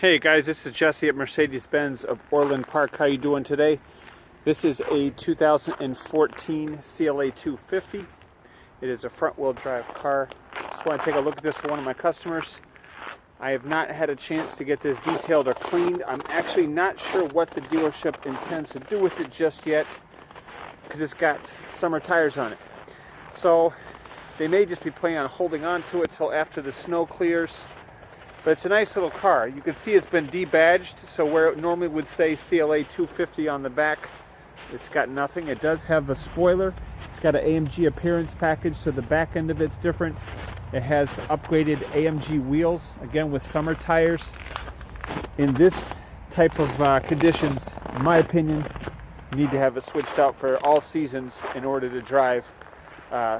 Hey guys, this is Jesse at Mercedes-Benz of Orland Park. How you doing today? This is a 2014 CLA250. It is a front-wheel drive car. Just want to take a look at this for one of my customers. I have not had a chance to get this detailed or cleaned. I'm actually not sure what the dealership intends to do with it just yet because it's got summer tires on it. So they may just be planning on holding on to it till after the snow clears. But it's a nice little car. You can see it's been debadged, so where it normally would say CLA250 on the back, it's got nothing. It does have the spoiler. It's got an AMG appearance package, so the back end of it's different. It has upgraded AMG wheels, again with summer tires. In this type of conditions, in my opinion, you need to have it switched out for all seasons in order to drive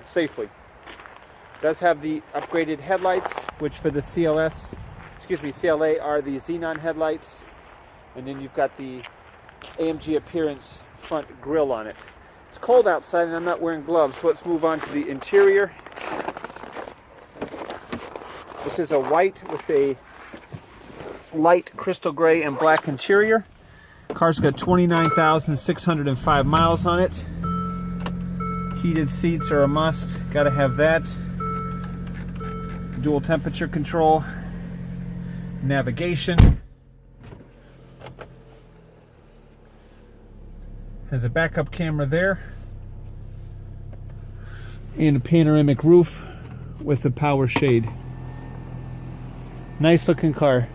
safely. It does have the upgraded headlights, which for the CLA are the xenon headlights, and then you've got the AMG appearance front grille on it. It's cold outside and I'm not wearing gloves, so let's move on to the interior. This is a white with a light crystal gray and black interior. Car's got 29,605 miles on it. Heated seats are a must, gotta have that. Dual temperature control, navigation, has a backup camera there, and a panoramic roof with a power shade. Nice looking car.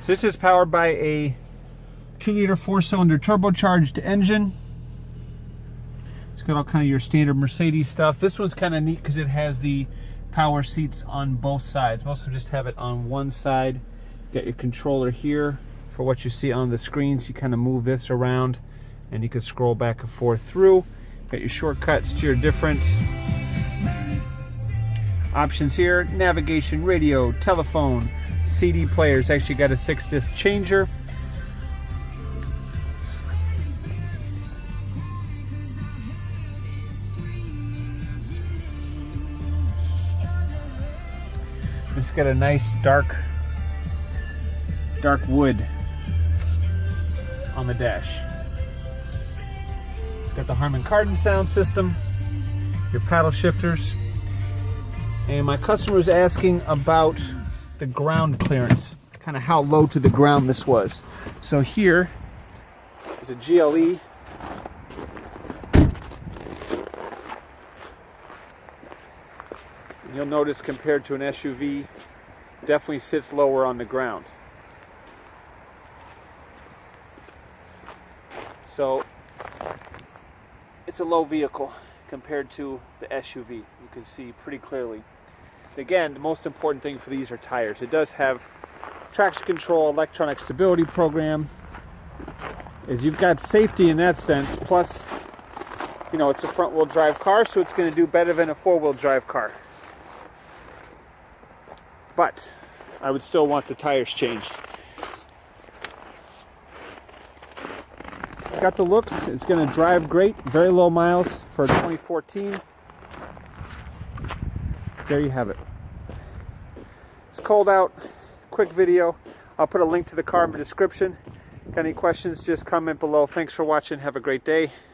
So this is powered by a 2-liter 4-cylinder turbocharged engine. It's got all kind of your standard Mercedes stuff. This one's kind of neat because it has the power seats on both sides. Most of them just have it on one side. You got your controller here for what you see on the screens. You kind of move this around and you can scroll back and forth through. Got your shortcuts to your different options here. Navigation, radio, telephone, CD players. Actually got a 6-disc changer. It's got a nice dark wood on the dash. Got the Harman Kardon sound system, your paddle shifters, and my customer was asking about the ground clearance, kind of how low to the ground this was. So here is a GLE. You'll notice compared to an SUV, definitely sits lower on the ground. So it's a low vehicle compared to the SUV. You can see pretty clearly. Again, the most important thing for these are tires. It does have traction control, electronic stability program. As you've got safety in that sense, plus, you know, it's a front-wheel drive car, so it's going to do better than a four-wheel drive car. But I would still want the tires changed. It's got the looks. It's going to drive great. Very low miles for 2014. There you have it. It's cold out. Quick video. I'll put a link to the car in the description. Got any questions, just comment below. Thanks for watching. Have a great day.